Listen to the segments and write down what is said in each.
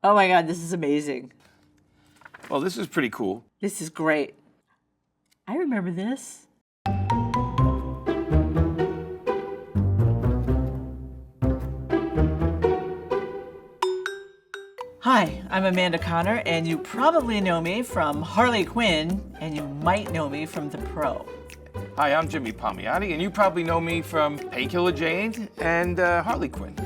Oh my God, this is amazing. Well, this is pretty cool. This is great. I remember this. Hi, I'm Amanda Connor, and you probably know me from Harley Quinn, and you might know me from The Pro. Hi, I'm Jimmy Palmiotti, and you probably know me from Painkiller Jane and Harley Quinn.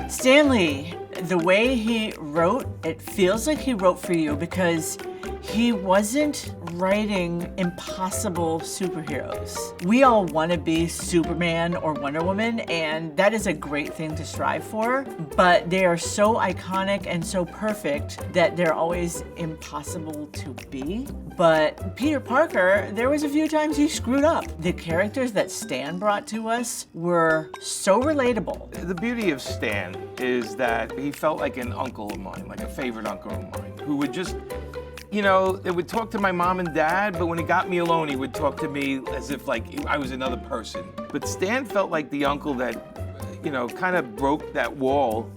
Stanley, the way he wrote, it feels like he wrote for you because he wasn't writing impossible superheroes. We all want to be Superman or Wonder Woman, and that is a great thing to strive for, but they are so iconic and so perfect that they're always impossible to be. But Peter Parker, there was a few times he screwed up. The characters that Stan brought to us were so relatable. The beauty of Stan is that he felt like an uncle of mine, like a favorite uncle of mine, who would just, you know, it would talk to my mom and dad, but when he got me alone, he would talk to me as if like I was another person. But Stan felt like the uncle that, you know, kind of broke that wall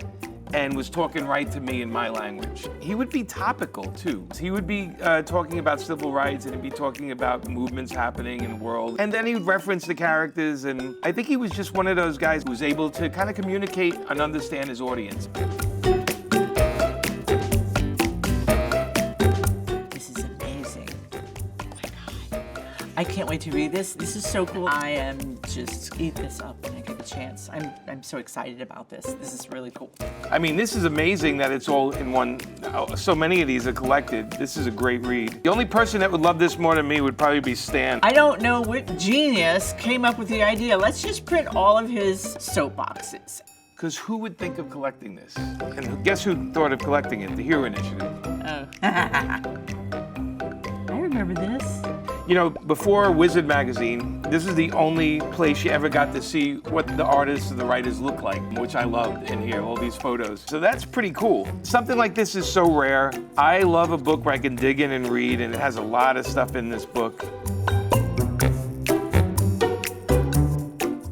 and was talking right to me in my language. He would be topical too. He would be talking about civil rights, and he'd be talking about movements happening in the world. And then he would reference the characters, and I think he was just one of those guys who was able to kind of communicate and understand his audience. I can't wait to read this. This is so cool. I am just eat this up when I get a chance. I'm so excited about this. This is really cool. I mean, this is amazing that it's all in one. So many of these are collected. This is a great read. The only person that would love this more than me would probably be Stan. I don't know what genius came up with the idea. Let's just print all of his soapboxes. Because who would think of collecting this? And guess who thought of collecting it? The Hero Initiative. Oh. I remember this. You know, before Wizard magazine, this is the only place you ever got to see what the artists or the writers look like, which I loved in here, all these photos. So that's pretty cool. Something like this is so rare. I love a book where I can dig in and read, and it has a lot of stuff in this book.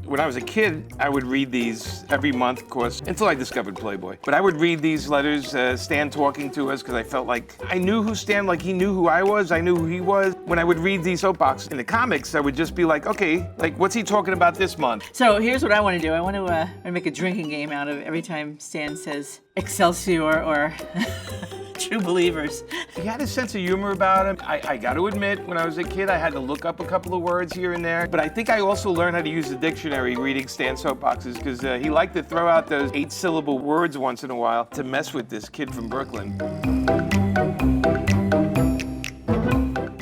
When I was a kid, I would read these every month, of course, until I discovered Playboy. But I would read these letters, Stan talking to us, because I felt like I knew who Stan, like he knew who I was, I knew who he was. When I would read these soapboxes in the comics, I would just be like, okay, like what's he talking about this month? So here's what I want to do. I want to make a drinking game out of every time Stan says Excelsior or True Believers. He had a sense of humor about him. I got to admit, when I was a kid, I had to look up a couple of words here and there. But I think I also learned how to use the dictionary reading Stan soapboxes, because he liked to throw out those 8-syllable words once in a while to mess with this kid from Brooklyn.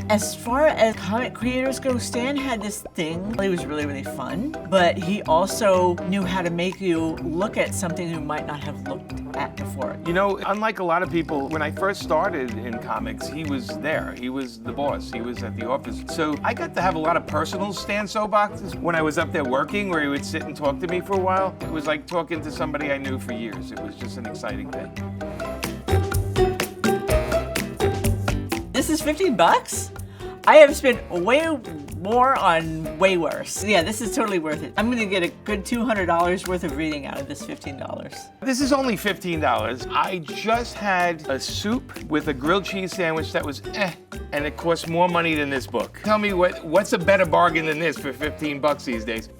As far as comic creators go, Stan had this thing. It was really, really fun, but he also knew how to make you look at something you might not have looked at before. You know, unlike a lot of people, when I first started in comics, he was there. He was the boss. He was at the office. So I got to have a lot of personal Stan soapboxes when I was up there working, where he would sit and talk to me for a while. It was like talking to somebody I knew for years. It was just an exciting thing. This is $15? I have spent way more on way worse. Yeah, this is totally worth it. I'm gonna get a good $200 worth of reading out of this $15. This is only $15. I just had a soup with a grilled cheese sandwich that was and it cost more money than this book. Tell me what's a better bargain than this for 15 bucks these days?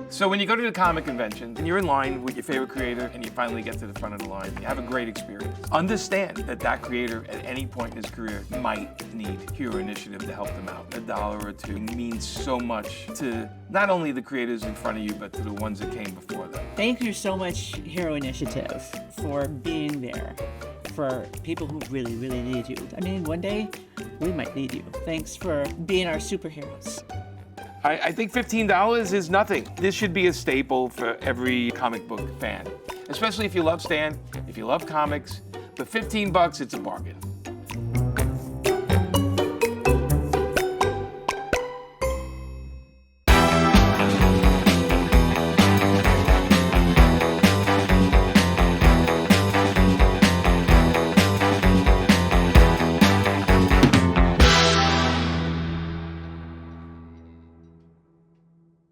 So when you go to the comic convention and you're in line with your favorite creator and you finally get to the front of the line, you have a great experience. Understand that that creator at any point in his career might need Hero Initiative to help them out. $1 or $2 means so much to not only the creators in front of you, but to the ones that came before them. Thank you so much, Hero Initiative, for being there for people who really, really need you. I mean, one day we might need you. Thanks for being our superheroes. I think $15 is nothing. This should be a staple for every comic book fan, especially if you love Stan, if you love comics. But $15, it's a bargain.